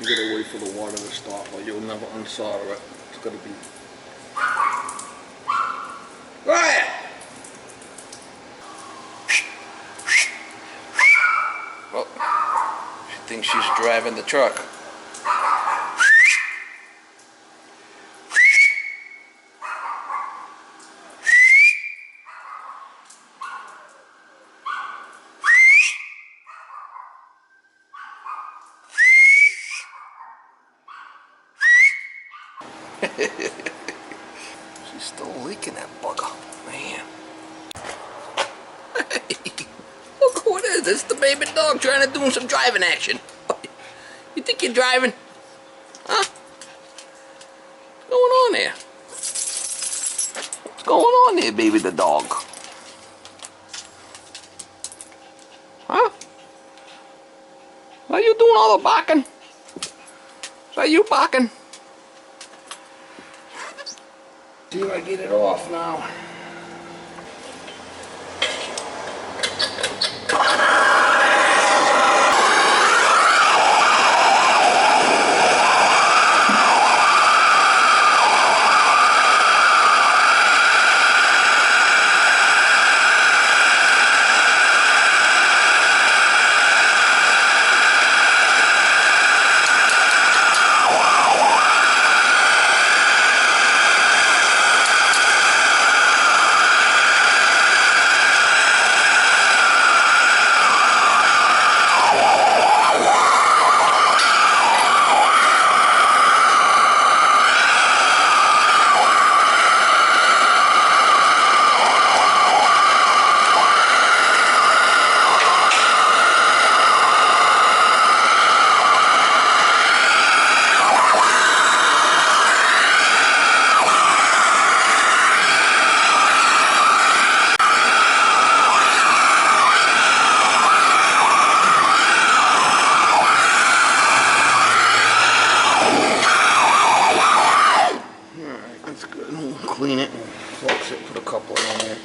You gotta wait for the water to stop or you'll never unsolder it. It's gotta be... Right! Well, she thinks she's driving the truck. She's still leaking that bugger, man. Look who it is. It's the baby dog trying to do some driving action. You think you're driving? Huh? What's going on there? What's going on there, baby the dog? Huh? Are you doing all the barking? Is that you barking? See if I get it off now. Clean it and flux it, put a couple on there.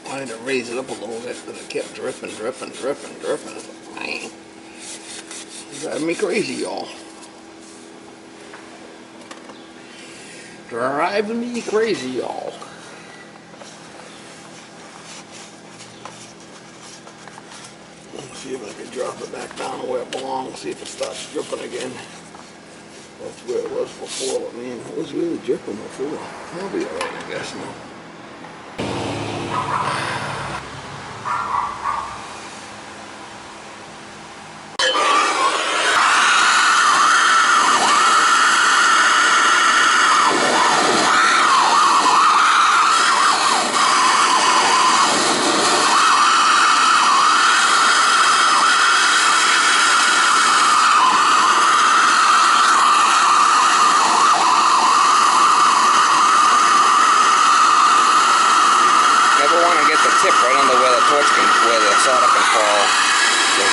I had to raise it up a little bit because it kept dripping. Man, it's driving me crazy, y'all. Driving me crazy, y'all. Let's see if I can drop it back down to where it belongs. See if it starts dripping again. That's where it was before, but man, it was really dripping before. I'll be alright, I guess now.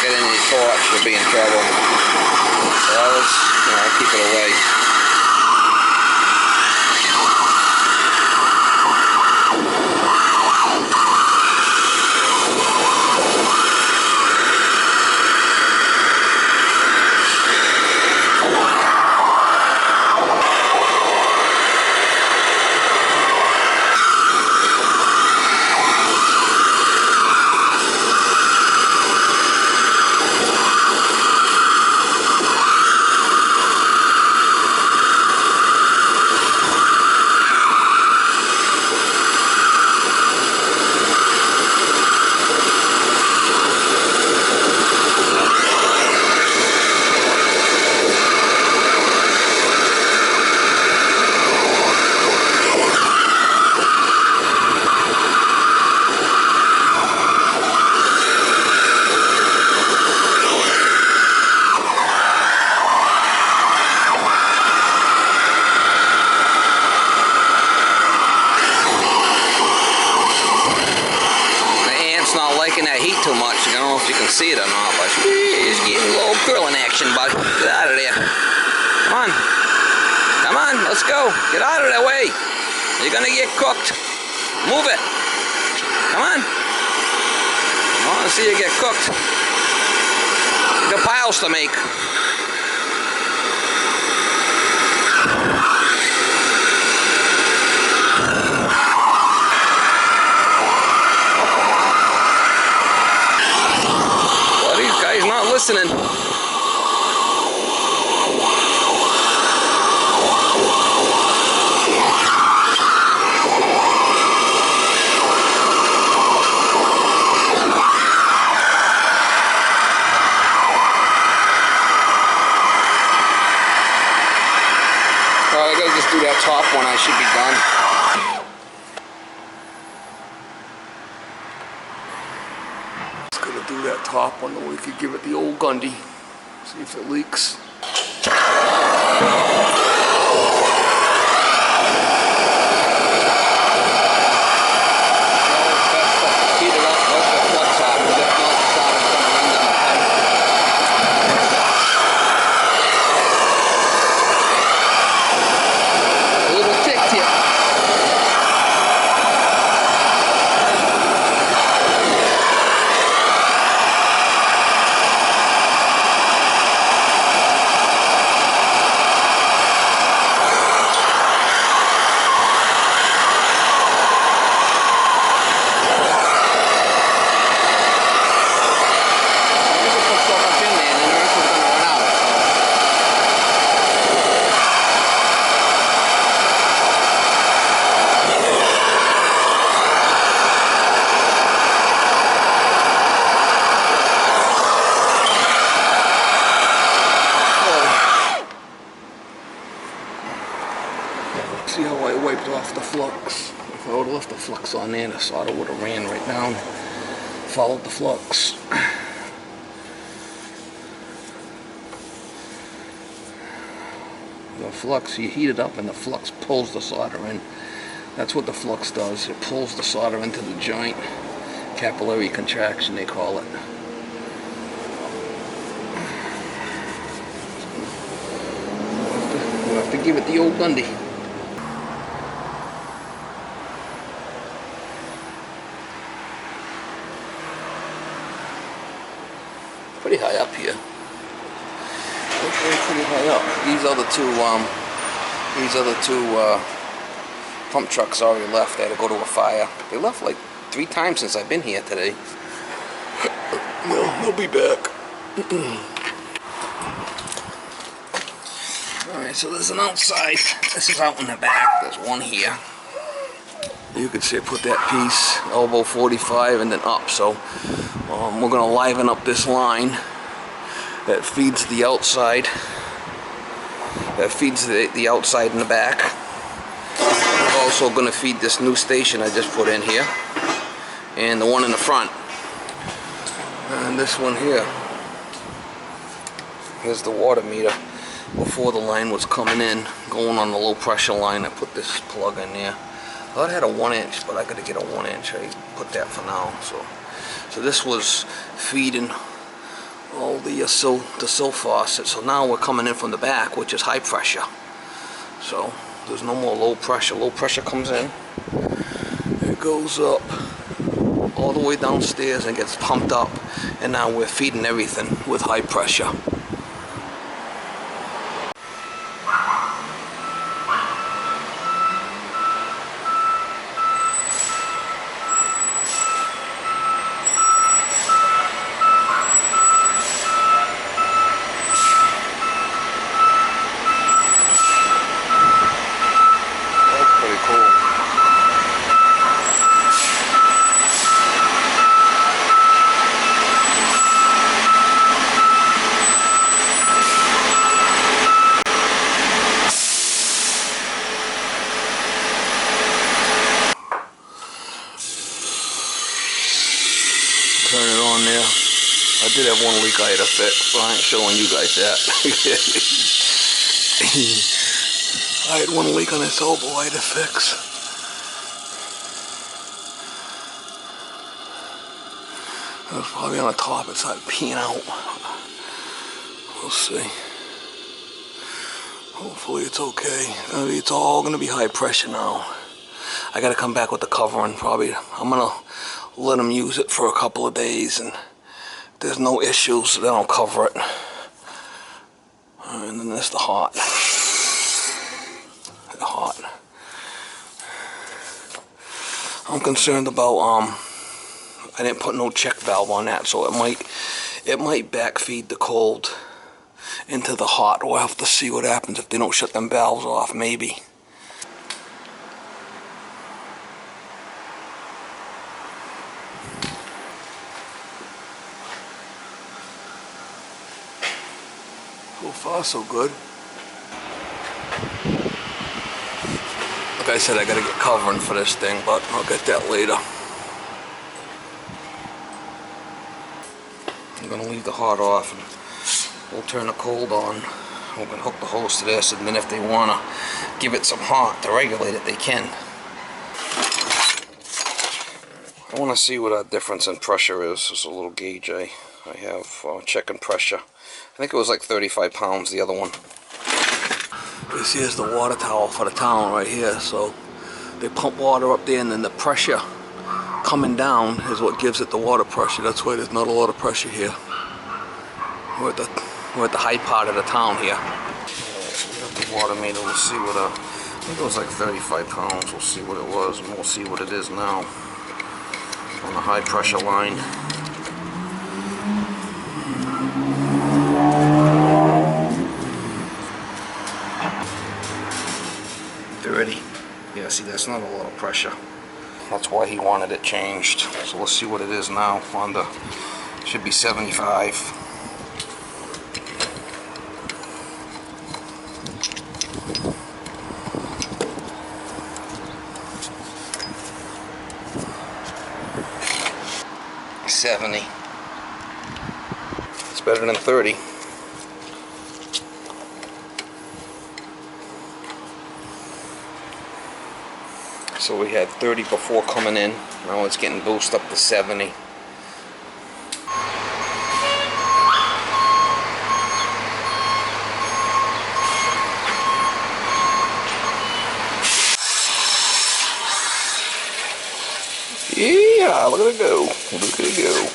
Get in your torch, you'll be in trouble. So always, keep it away. Too much. I don't know if you can see it or not, but she's getting a little curling action, bud. Get out of there. Come on. Come on, let's go. Get out of that way. You're gonna get cooked. Move it. Come on. I want to see you get cooked. Take a else to make. Well, these guys not listening. I gotta just do that top one, I should be done. Just gonna do that top one, then we could give it the old Gundy. See if it leaks. See how I wiped off the flux? If I would have left the flux on there, the solder would have ran right down, followed the flux. The flux, you heat it up and the flux pulls the solder in. That's what the flux does. It pulls the solder into the joint. Capillary contraction, they call it. We'll have to give it the old Gundy. Pretty high up here. Pretty high up. These other two pump trucks already left. They had to go to a fire. They left like 3 times since I've been here today. Well, they'll be back. Alright, so there's an outside. This is out in the back. There's one here. You could say put that piece elbow 45 and then up. So we're going to liven up this line that feeds the outside. That feeds the outside and the back. Also going to feed this new station I just put in here, and the one in the front, and this one here. Here's the water meter. Before the line was coming in, going on the low pressure line, I put this plug in there. I thought it had a 1-inch, but I gotta get a 1-inch. I put that for now. So this was feeding all the sill faucet. So now we're coming in from the back, which is high pressure. So there's no more low pressure. Low pressure comes in, it goes up all the way downstairs and gets pumped up, and now we're feeding everything with high pressure. Turn it on there. I did have one leak I had to fix, but I ain't showing you guys that. I had one leak on this elbow I had to fix. It was probably on the top. It started peeing out. We'll see. Hopefully it's okay. It's all going to be high pressure now. I got to come back with the covering probably. I'm going to let them use it for a couple of days, and if there's no issues, then I'll cover it. And then there's the hot. The hot. I'm concerned about I didn't put no check valve on that, so it might backfeed the cold into the hot. We'll have to see what happens if they don't shut them valves off, maybe. So far, so good. Like I said, I gotta get covering for this thing, but I'll get that later. I'm gonna leave the hot off and we'll turn the cold on. We're gonna hook the hose to this, and then if they wanna give it some hot to regulate it, they can. I wanna see what that difference in pressure is. There's a little gauge I have checking pressure. I think it was like 35 pounds, the other one. This here's the water tower for the town right here. So they pump water up there, and then the pressure coming down is what gives it the water pressure. That's why there's not a lot of pressure here. We're at the high part of the town here. So we have the water meter. We'll see what I think it was like 35 pounds. We'll see what it was, and we'll see what it is now on the high pressure line. Yeah, see, that's not a lot of pressure. That's why he wanted it changed. So let's see what it is now. On the should be 75. $70. It's better than 30. So we had 30 before coming in. Now it's getting boosted up to 70. Yeah, look at it go. Look at it go.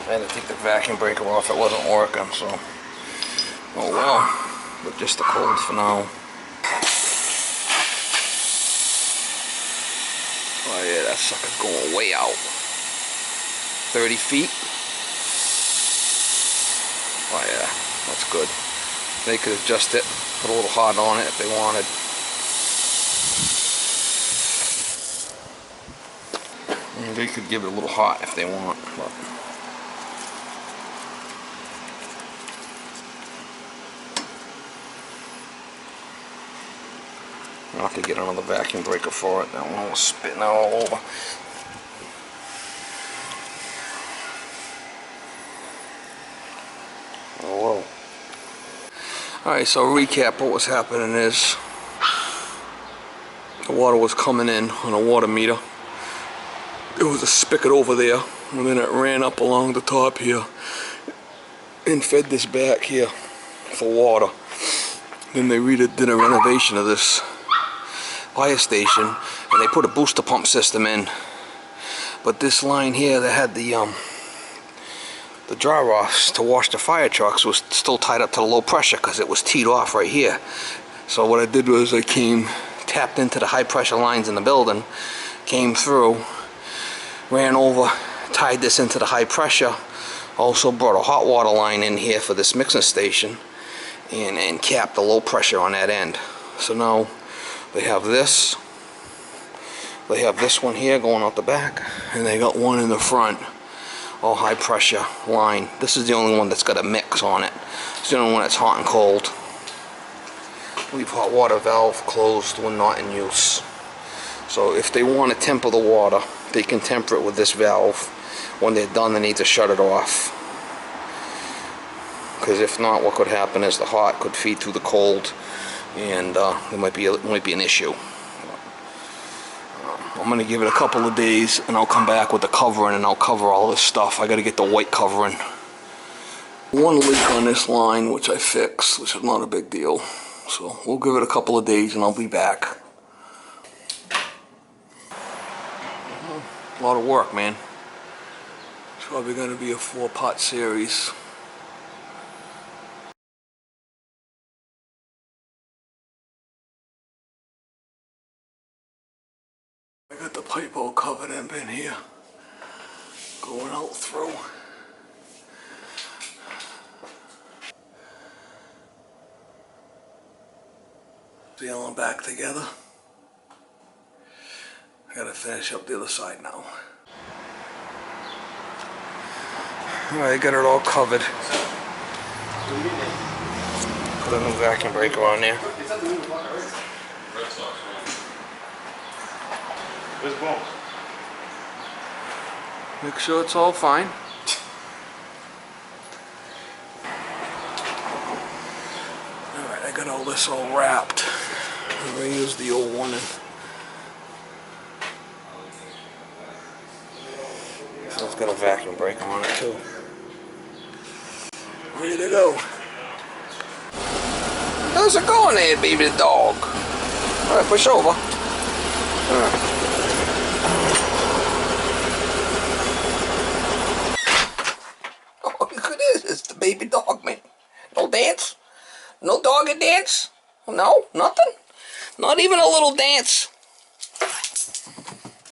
I had to take the vacuum breaker off. It wasn't working, so oh well. But just the cold for now. Oh yeah, that sucker's going way out. 30 feet. Oh yeah, that's good. They could adjust it, put a little hot on it if they wanted. And they could give it a little hot if they want. But I'll have to get another vacuum breaker for it. That one was spitting out all over. Oh well. Alright, so recap, what was happening is the water was coming in on a water meter. There was a spigot over there, and then it ran up along the top here and fed this back here for water. Then they did a renovation of this fire station, and they put a booster pump system in. But this line here that had the draw offs to wash the fire trucks was still tied up to the low pressure because it was teed off right here. So what I did was I tapped into the high pressure lines in the building, came through, ran over, tied this into the high pressure, also brought a hot water line in here for this mixing station, and capped the low pressure on that end. So now they have this one here going out the back, and they got one in the front, all high pressure line. This is the only one that's got a mix on it. It's the only one that's hot and cold. Leave hot water valve closed when not in use. So if they want to temper the water, they can temper it with this valve. When they're done, they need to shut it off. Because if not, what could happen is the hot could feed through the cold, and it might be an issue. I'm gonna give it a couple of days, and I'll come back with the covering, and I'll cover all this stuff. I gotta get the white covering. One leak on this line, which I fixed, which is not a big deal. So we'll give it a couple of days, and I'll be back. A lot of work, man. It's probably gonna be a 4-part series. pipe all covered up in here. Going out through. Sealing back together. I gotta finish up the other side now. Alright, got it all covered. Put a new vacuum breaker on there. Where's Bones? Make sure it's all fine. Alright, I got all this all wrapped. I'm gonna use the old one. So it's got a vacuum breaker on it too. Ready to go. How's it going there, baby dog? Alright, push over. Alright. Oh, look at this. It's the baby dog, man. No dance? No doggy dance? No? Nothing? Not even a little dance?